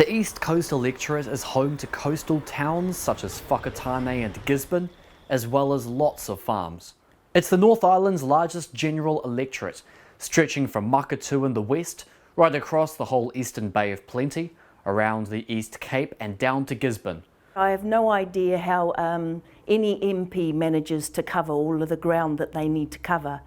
The East Coast electorate is home to coastal towns such as Whakatane and Gisborne, as well as lots of farms. It's the North Island's largest general electorate, stretching from Makatu in the west, right across the whole eastern Bay of Plenty, around the East Cape and down to Gisborne. I have no idea how any MP manages to cover all of the ground that they need to cover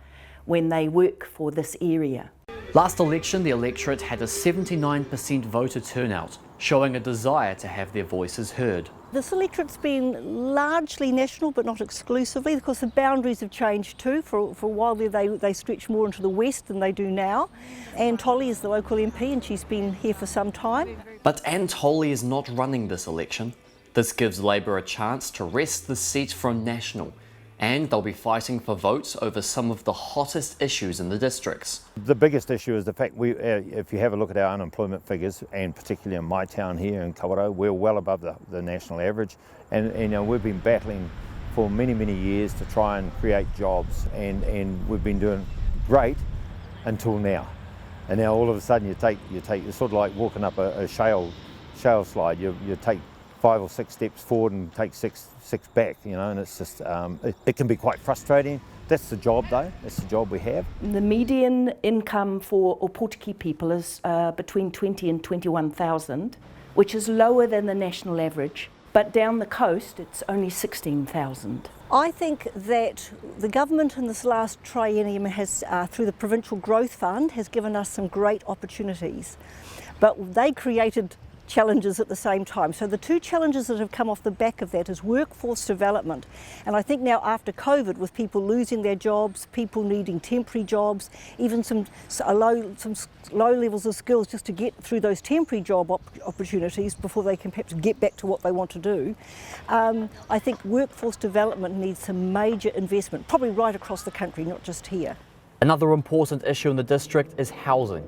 when they work for this area. Last election, the electorate had a 79% voter turnout, showing a desire to have their voices heard. This electorate's been largely national, but not exclusively, because the boundaries have changed too. For a while there, they stretched more into the west than they do now. Anne Tolley is the local MP, and she's been here for some time. But Anne Tolley is not running this election. This gives Labour a chance to wrest the seat from National, and they'll be fighting for votes over some of the hottest issues in the districts. The biggest issue is the fact if you have a look at our unemployment figures, and particularly in my town here in Kawerau, we're well above the national average, and we've been battling for many years to try and create jobs, and we've been doing great until now. And now all of a sudden you take it's sort of like walking up a shale slide. You take 5 or 6 steps forward and take six back, and it's just, it can be quite frustrating. That's the job though, that's the job we have. The median income for Opotiki people is between 20 and 21,000, which is lower than the national average, but down the coast it's only 16,000. I think that the government in this last triennium has, through the Provincial Growth Fund, has given us some great opportunities, but they created challenges at the same time. So the two challenges that have come off the back of that is workforce development. And I think now after COVID, with people losing their jobs, people needing temporary jobs, even some low levels of skills just to get through those temporary job opportunities before they can perhaps get back to what they want to do. I think workforce development needs some major investment, probably right across the country, not just here. Another important issue in the district is housing.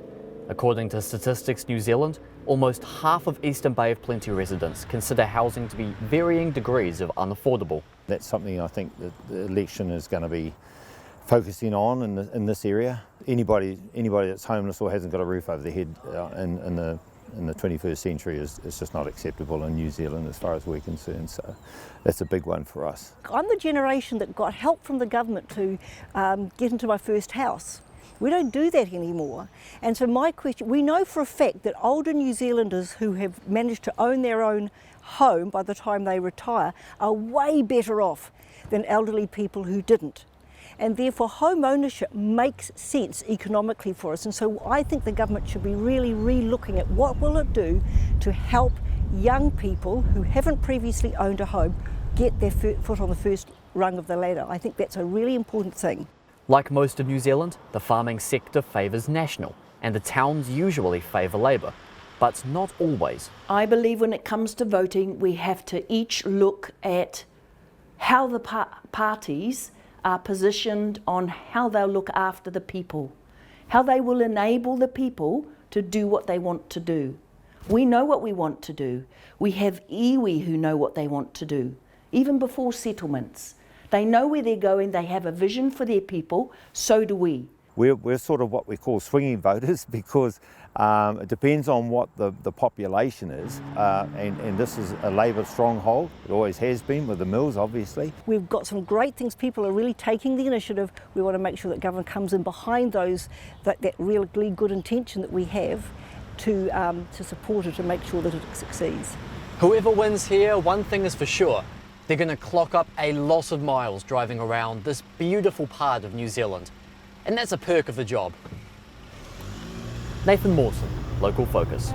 According to Statistics New Zealand, almost half of Eastern Bay of Plenty residents consider housing to be varying degrees of unaffordable. That's something I think that the election is going to be focusing on in this area. Anybody that's homeless or hasn't got a roof over their head in the 21st century is just not acceptable in New Zealand as far as we're concerned. So that's a big one for us. I'm the generation that got help from the government to get into my first house. We don't do that anymore. And so my question, we know for a fact that older New Zealanders who have managed to own their own home by the time they retire are way better off than elderly people who didn't. And therefore home ownership makes sense economically for us. And so I think the government should be really re-looking at what will it do to help young people who haven't previously owned a home get their foot on the first rung of the ladder. I think that's a really important thing. Like most of New Zealand, the farming sector favours National, and the towns usually favour Labour, but not always. I believe when it comes to voting, we have to each look at how the parties are positioned on how they'll look after the people, how they will enable the people to do what they want to do. We know what we want to do. We have iwi who know what they want to do, even before settlements. They know where they're going, they have a vision for their people, so do we. We're sort of what we call swinging voters because it depends on what the population is, and this is a Labour stronghold. It always has been with the mills, obviously. We've got some great things. People are really taking the initiative. We want to make sure that government comes in behind those, that really good intention that we have to support it and make sure that it succeeds. Whoever wins here, one thing is for sure. They're going to clock up a lot of miles driving around this beautiful part of New Zealand. And that's a perk of the job. Nathan Mawson, Local Focus.